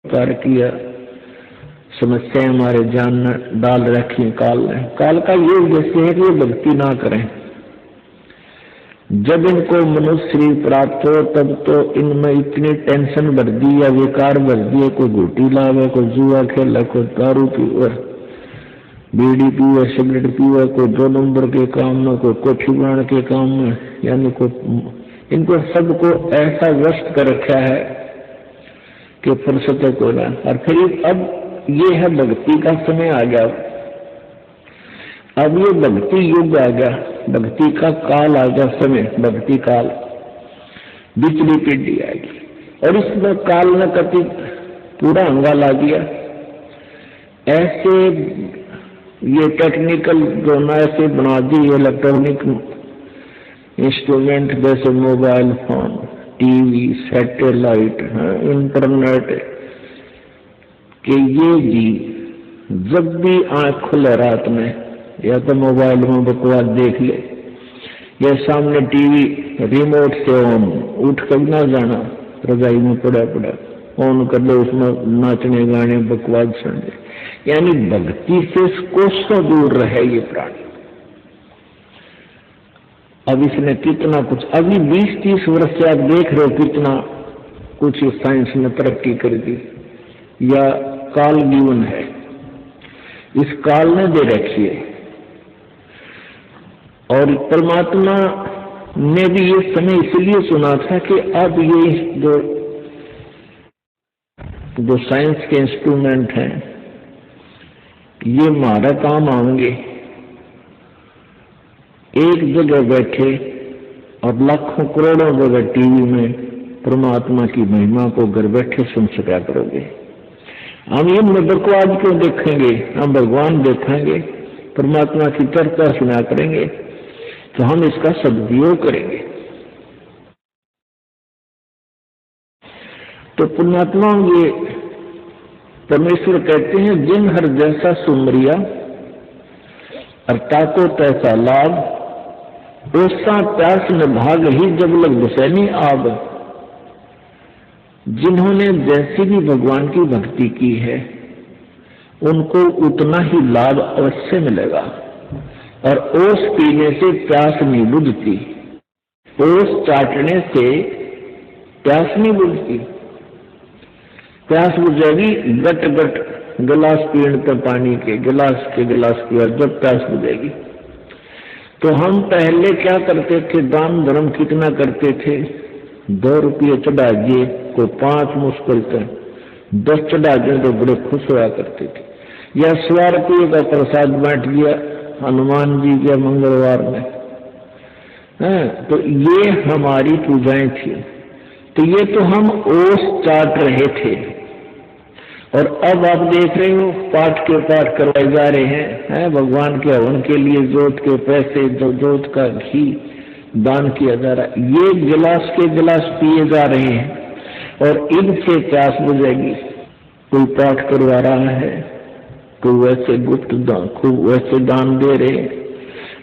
प्रकार की समस्याएं हमारे जान में डाल रखी काल ने। काल का ये उद्देश्य है कि ये भक्ति ना करें। जब इनको मनुष्य शरीर प्राप्त हो तब तो इनमें इतनी टेंशन भर दी या विकार भर दिए, कोई घूटी लावे, कोई जुआ खेले, कोई दारू पीवे, बीड़ी पीवे, सिगरेट पीवे, कोई 2 नंबर के काम में, कोई कोठी बनाने के काम में, यानी कोई इनको सबको ऐसा व्यस्त कर रखा है कि फुर्सत को ना। और फिर अब ये है भक्ति का समय आ गया, अब ये भक्ति युग आ गया, भक्ति का काल आ गया, समय भक्ति काल, बिचली पीढ़ी आएगी। और इसमें काल ने कति पूरा हंगामा ला दिया। ऐसे ये टेक्निकल जो ना ऐसे बना दी इलेक्ट्रॉनिक इंस्ट्रूमेंट जैसे mobile phone, TV, satellite, internet, कि ये जी जब भी आंख खुले रात में या तो मोबाइल में बकवास देख ले, या सामने टीवी रिमोट से ऑन, उठ कर ना जाना, रजाई में पड़ा पड़ा ऑन कर ले, उसमें नाचने गाने बकवास सुन ले, यानी भक्ति से कोसों दूर रहे ये प्राणी। अब इसने कितना कुछ, अभी 20-30 वर्ष से आप देख रहे हो कितना कुछ साइंस ने तरक्की कर दी, या काल जीवन है, इस काल ने दे रखी है। और परमात्मा ने भी ये समय इसलिए सुना था कि अब ये जो साइंस के इंस्ट्रूमेंट हैं ये हमारा काम आएंगे। एक जगह बैठे और लाखों करोड़ों जगह टीवी में परमात्मा की महिमा को घर बैठे सुन सका करोगे। हम ये बकवास क्यों देखेंगे, हम भगवान देखेंगे, परमात्मा की चर्चा सुना करेंगे, तो हम इसका सदुपयोग करेंगे। तो पुण्यात्मा ये परमेश्वर कहते हैं, जिन हर जैसा सुमरिया अर्ता को तैसा लाभ, ओसा प्यास न भाग ही जब लग हुसैनी आब। जिन्होंने जैसी भी भगवान की भक्ति की है उनको उतना ही लाभ अवश्य मिलेगा। और ओस पीने से प्यास नहीं बुझती, ओस चाटने से प्यास नहीं बुझती। प्यास बुझेगी गट गट गिलास पीने तो पानी के गिलास पिया, जब प्यास बुझेगी। तो हम पहले क्या करते थे, दान धर्म कितना करते थे, 2 रुपये चढ़ा दिए, को 5 मुश्किल से 10 चढ़ा दिए तो बड़े खुश हुआ करते थे। या 100 रुपये का प्रसाद बांट दिया हनुमान जी के मंगलवार में, तो ये हमारी पूजाएं थी। तो ये तो हम ओस चाट रहे थे। और अब आप देख रहे हो पाठ के पाठ करवाए जा रहे हैं, भगवान के हवन के लिए जोत के पैसे, जो जोत का घी दान किया जा रहा है, ये गिलास के गिलास पिए जा रहे हैं और इनसे प्यास बुझेगी। कोई पाठ करवा रहा है, कोई वैसे गुप्त दान, कोई वैसे दान दे रहे,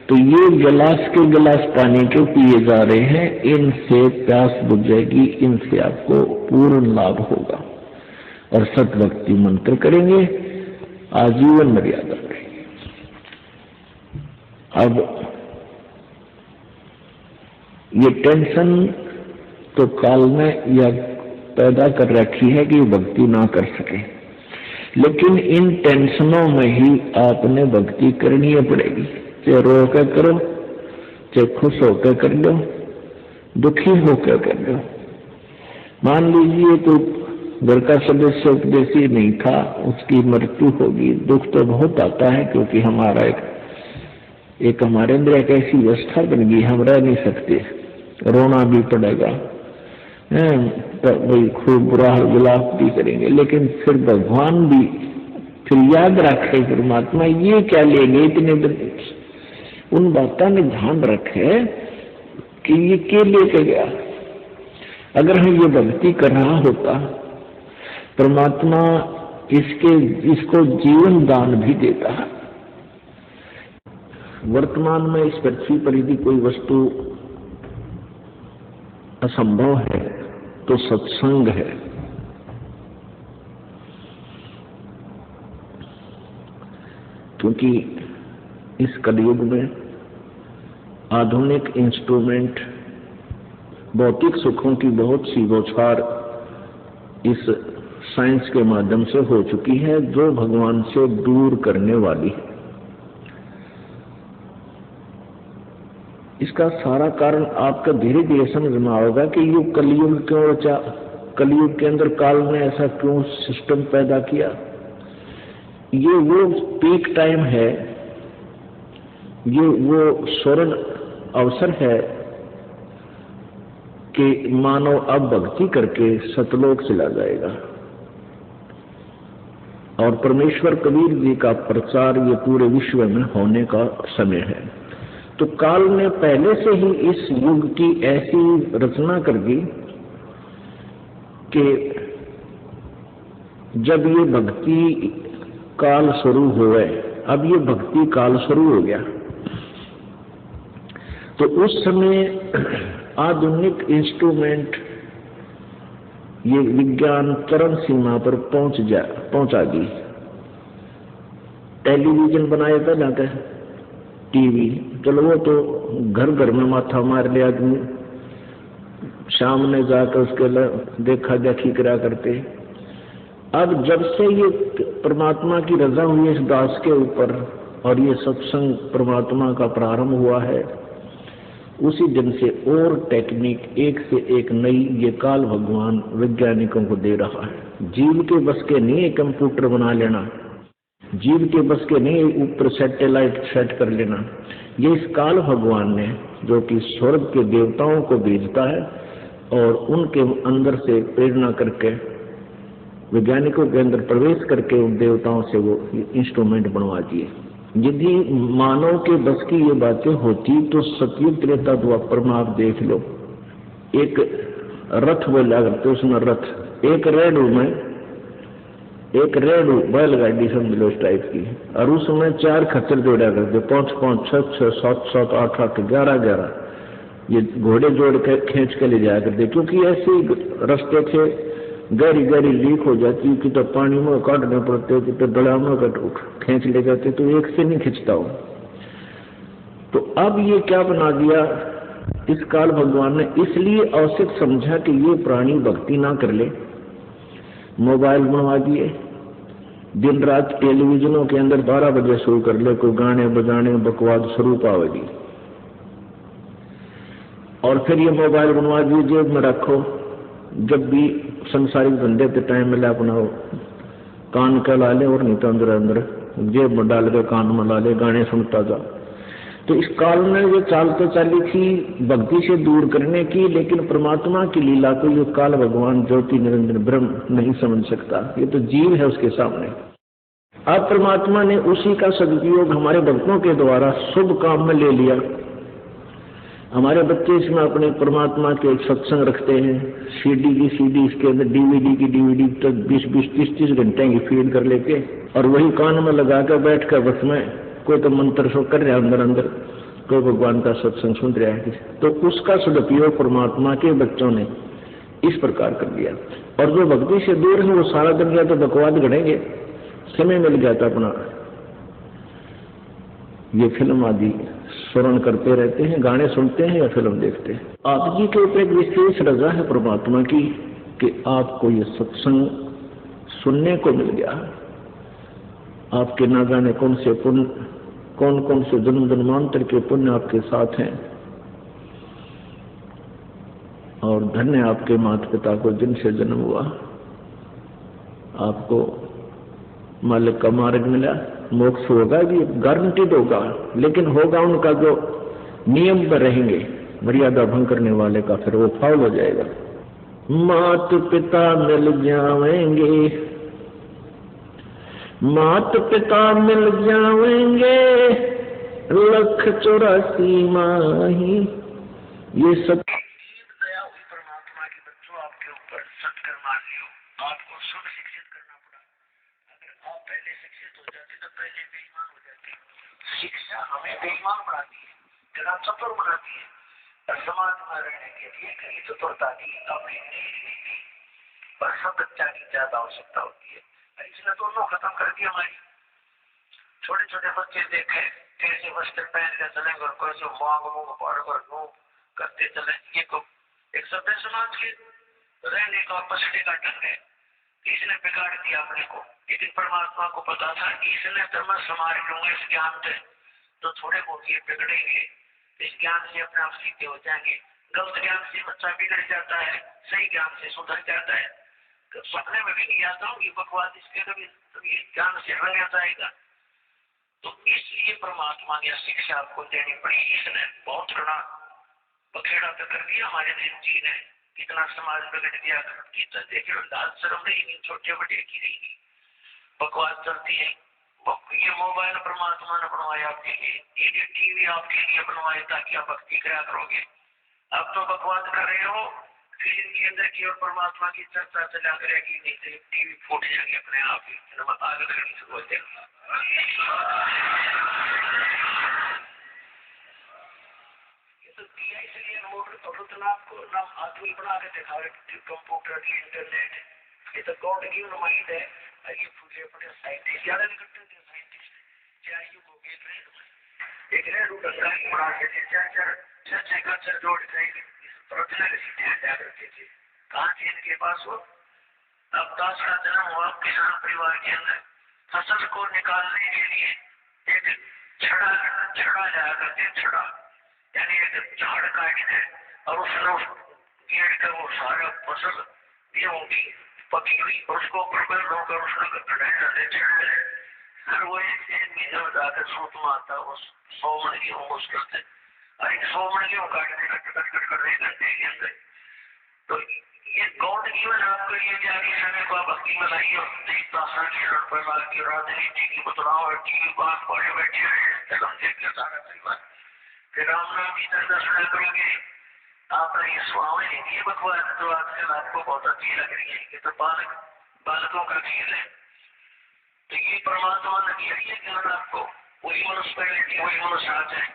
तो ये गिलास के गिलास पानी के पिए जा रहे हैं, इनसे प्यास बुझेगी, इनसे आपको पूर्ण लाभ होगा। और सतभक्ति मंत्र करेंगे, आजीवन मर्यादा करेंगे। अब ये टेंशन तो काल ने या पैदा कर रखी है कि भक्ति ना कर सके, लेकिन इन टेंशनों में ही आपने भक्ति करनी पड़ेगी। चाहे रो कर करो, चाहे खुश होकर कर लो, दुखी होकर कर लो। मान लीजिए तो घर का सदस्य उपदेशी नहीं था, उसकी मृत्यु होगी, दुख तो बहुत आता है, क्योंकि हमारा एक हमारे अंदर एक ऐसी व्यवस्था बन गई, हम रह नहीं सकते, रोना भी पड़ेगा, तो वही खूब बुरा विलाप भी करेंगे। लेकिन फिर भगवान भी फिर याद रखे, परमात्मा ये क्या लेंगे इतने दिन, उन बातों में ध्यान रखे कि ये क्या लेके गया। अगर हम ये भक्ति कर रहा होता, परमात्मा इसको जीवन दान भी देता है। वर्तमान में इस पृथ्वी पर यदि कोई वस्तु असंभव है तो सत्संग है। क्योंकि इस कलयुग में आधुनिक इंस्ट्रूमेंट, भौतिक सुखों की बहुत सी बौछार इस साइंस के माध्यम से हो चुकी है, जो भगवान से दूर करने वाली है। इसका सारा कारण आपका धीरे धीरे समझ में आएगा कि ये कलयुग क्यों रचा, कलयुग के अंदर काल ने ऐसा क्यों सिस्टम पैदा किया। ये वो पीक टाइम है, ये वो स्वर्ण अवसर है कि मानव अब भक्ति करके सतलोक चला जाएगा। और परमेश्वर कबीर जी का प्रचार ये पूरे विश्व में होने का समय है। तो काल ने पहले से ही इस युग की ऐसी रचना कर दी कि जब ये भक्ति काल शुरू हुए, अब ये भक्ति काल शुरू हो गया, तो उस समय आधुनिक इंस्ट्रूमेंट, ये विज्ञान चरम सीमा पर पहुंचा दी। टेलीविजन बनाया था ना, टीवी, चलो वो तो घर घर में माथा मार लिया आदमी, सामने जाकर उसके देखा देखी करा करते। अब जब से ये परमात्मा की रजा हुई इस दास के ऊपर और ये सत्संग परमात्मा का प्रारंभ हुआ है, उसी दिन से और टेक्निक एक से एक नई ये काल भगवान वैज्ञानिकों को दे रहा है। जीव के बस के नहीं है कंप्यूटर बना लेना, जीव के बस के नहीं ऊपर सैटेलाइट सेट कर लेना। ये इस काल भगवान ने, जो कि स्वर्ग के देवताओं को भेजता है और उनके अंदर से प्रेरणा करके वैज्ञानिकों के अंदर प्रवेश करके उन देवताओं से वो इंस्ट्रूमेंट बनवा दिए। यदि मानव के बस की ये बातें होती तो सतयुग त्रेता द्वापर में आप देख लो, एक रथ बोला करते, उसमें रथ एक रेडू बैलगाड़ी समझ लो इस टाइप की, और उसमें 4 खच्चर जोड़ा करते, 5-5, 6-6, 7-7, 8-8, 11-11 ये घोड़े जोड़ के खींच के ले जाया करते। क्योंकि ऐसे रास्ते थे, गहरी गहरी लीक हो जाती, कि तो पानी में काटने पड़ते, कि तो डला में खींच ले जाते, तो एक से नहीं खींचता हो। तो अब ये क्या बना दिया इस काल भगवान ने, इसलिए आवश्यक समझा कि ये प्राणी भक्ति ना कर ले, मोबाइल बनवा दिए, दिन रात टेलीविजनों के अंदर 12 बजे शुरू कर ले, कोई गाने बजाने बकवाद स्वरूप आवेगी, और फिर ये मोबाइल बनवा दिए, जेब में रखो, जब भी संसारिक धंधे पे टाइम मिला अपना कान का ला ले, और नहीं तो अंदर अंदर जेब में डाल के कान में ला ले, गाने सुनता जा। तो इस काल में ये चाल तो चाली थी भक्ति से दूर करने की, लेकिन परमात्मा की लीला को ये काल भगवान ज्योति निरंजन ब्रह्म नहीं समझ सकता, ये तो जीव है उसके सामने। अब परमात्मा ने उसी का सदुपयोग हमारे भक्तों के द्वारा शुभ काम में ले लिया। हमारे बच्चे इसमें अपने परमात्मा के सत्संग रखते हैं, सीडी की सीडी, इसके अंदर डीवीडी की डीवीडी, तो 20-20, 30-30 घंटे की फीड कर लेके, और वही कान में लगा कर बैठ कर बस में कोई तो मंत्र शो कर रहा है अंदर अंदर, कोई भगवान का सत्संग सुन रहा है। तो उसका सदुपयोग परमात्मा के बच्चों ने इस प्रकार कर दिया। और जो भक्ति से दूर है वो सारा दिन या तो बकवाद गढ़ेंगे, समय मिल जाता अपना ये फिल्म आदि श्रवण करते रहते हैं, गाने सुनते हैं या फिल्म देखते हैं। आप जी के ऊपर एक विशेष रजा है परमात्मा की कि आपको ये सत्संग सुनने को मिल गया। आपके ना जाने कौन से पुण्य, कौन कौन से जन्म जन्मांतर के पुण्य आपके साथ हैं, और धन्य आपके माता पिता को जिनसे जन्म हुआ, आपको मालिक का मार्ग मिला, मोक्ष होगा भी गारंटीड होगा, लेकिन होगा उनका जो नियम पर रहेंगे, मर्यादा भंग करने वाले का फिर वो फाउल हो जाएगा। मात पिता मिल जाएंगे, मात पिता मिल जाएंगे, 184 माही, ये सब दया हुई परमात्मा की बच्चों आपके ऊपर सत्कर मान लियो। आपको सब शिक्षित करना पड़ा, अगर आप पहले शिक्षित हो जाते तो पहले बेईमान हो जाते। शिक्षा हमें बेईमान बनाती है, जरा चतुर बनाती है, और समाज में रहने के लिए कहीं चतुरता की अपनी नीति पर सतज्ञता की ज्यादा आवश्यकता होती है। इसने दोनों खत्म कर दिया हमारी। छोटे छोटे बच्चे देखे कैसे वस्त्र पहन के चलेंगे और कैसे मांग मूंग पाड़ कर नू करते चले। ये तो एक सभ्य समाज के रहने का पसने का ढंग है। इसने बिगाड़ दिया अपने को, लेकिन परमात्मा को पता था कि इसने तो मैं संभाल लूंगा इस ज्ञान से, तो थोड़े बहुत ये बिगड़ेंगे, इस ज्ञान से अपने आप सीधे हो जाएंगे। गलत ज्ञान से बच्चा बिगड़ जाता है, सही ज्ञान से सुधर जाता है। तो सपने में भी नहीं आता हूँ ये बकवास इसके कभी ज्ञान से रंग जाएगा। तो इसलिए परमात्मा ने शिक्षा आपको देनी पड़ी। इसने बहुत बड़ा बखेड़ा तो कर दिया हमारे देव जी ने, कितना समाज बिगड़ गया। कितना देखे लाज शर्म नहीं, छोटे बड़े की रहेगी, बकवास चलती है। ये मोबाइल परमात्मा ने बनवाया आपके लिए, ये टीवी आपके लिए बनवाया ताकि आप भक्ति करा करोगे। अब तो बकवास कर रहे हो, फिल्म के अंदर की और परमात्मा की चर्चा चला करेगी, नहीं तो टीवी फूट जाएगी अपने आप ही। आग लगने से बोलते ये तो दिया इसलिए मोटर आपको नाम आदमी बना के दिखा रहे, कंप्यूटर की इंटरनेट, ये तो गॉड गिवन माइंड है। ये फूले पड़े साइंटिस्ट ज्यादा नहीं करते थे, साइंटिस्ट क्या युग हो गए। एक रेडू डंगा बना के चार जोड़ रचना करते थे। कहाँ थे इनके पास वो? अब दास का जन्म हुआ किसान परिवार के अंदर। फसल को निकालने के लिए एक छड़ा जाया करते, छड़ा यानी एक झाड़ काट है और उसने गेड़ कर वो सारा फसल गेहूं की पकी हुई उसको ऊपर होकर उसका वो एक महीने में जाकर सूत मारता उस 100 मन गेहूं उसके, और 100 मन गेहूं काट कर घंटे के अंदर। तो ये गॉड गिवन आपको ये जाके समय को भक्ति में लाइए की राजनीति की बतलाव की बात पढ़े बैठे हैं सारा परिवार। फिर राम नाम की दर्शन करोगे आपने ये सुनाओ ये बकवास जो आजकल आपको बहुत अच्छी लग रही है, ये तो बालकों का खेल है। तो ये परमात्मा ने दिया ये ज्ञान आपको, वही मनुष्य पहले वही मनुष्य आज है।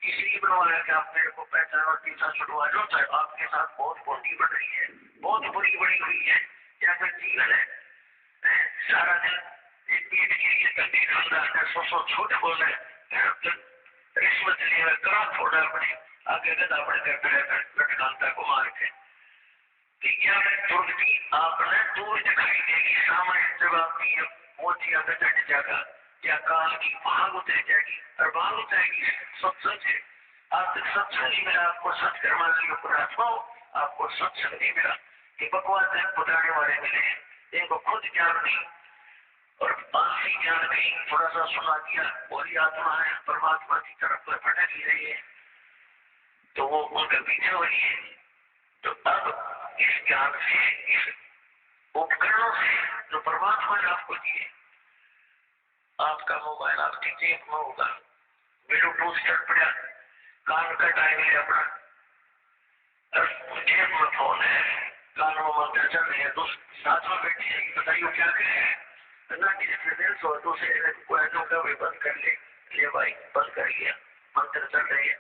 इसलिए बनवाया कि आप मेरे को पहचान और पीछा छुड़वा लो, चाहे आपके साथ बहुत बोटी बढ़ रही है, बहुत बुरी बड़ी हुई है, या फिर जीवन है सारा दिन एक पेट के लिए गंदी खाना है, सौ झूठ बोले, रिश्वत लिए करा थोड़ा अपने आगे गदा बढ़कर लटकांता को मार के दुर्गति आपने दूर दिखाई देगी। सामने जब आपकी मोती आगे चढ़ जाएगा या काल की भाग उतर जाएगी और भाग उतरेगी सत्संग है। आप तक सत्संग नहीं मिला, आपको सत्कर्म आपको सत्संग नहीं मिला। ये बकवास बताने वाले मिले हैं, इनको खुद ज्ञान नहीं और आंसी ज्ञान नहीं, थोड़ा सा सुना दिया और आत्मा है परमात्मा की तरफ भटक ही रही है, तो वो उनका पीछे हो रही है। तो अब इस ज्ञान से, इस उपकरणों से जो परमात्मा ने आपको दिए, आपका मोबाइल आपकी जेब में होगा, ब्लूटूथ चढ़ पड़ा, कान का टाइम है अपना, जेब में फोन है, कानों में मंत्र चल रहे हैं, साथ में बैठी है, बताइए क्या करें ना डिस्टर्बेंस हो, दूसरे का भी बंद कर ले भाई, बंद कर लिया, मंत्र चल रहे हैं।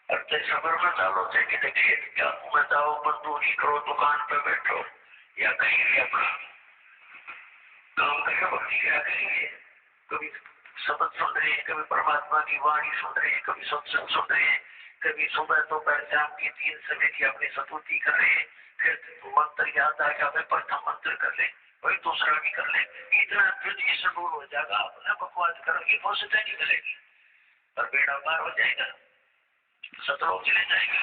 अब तो सफर में चालो थे कि देखिए क्या में जाओ, मजदूरी करो, दुकान पे बैठो या कहीं भी अपना काम करके भक्ति क्या करेंगे। कभी शब्द सुन रहे हैं, कभी परमात्मा की वाणी सुन रहे हैं, कभी सत्संग सुन रहे हैं, कभी सुबह दोपहर शाम की 3 समय की अपनी स्तुति कर रहे हैं, फिर मंत्र याद आ गया, प्रथम मंत्र कर ले, वही दूसरा भी कर ले। इतना प्रति शेड्यूल हो जाएगा, अपना बकवास करोगे फुर्सत नहीं मिलेगी और बेड़ा पार हो जाएगा, सतरों चले जाएगा।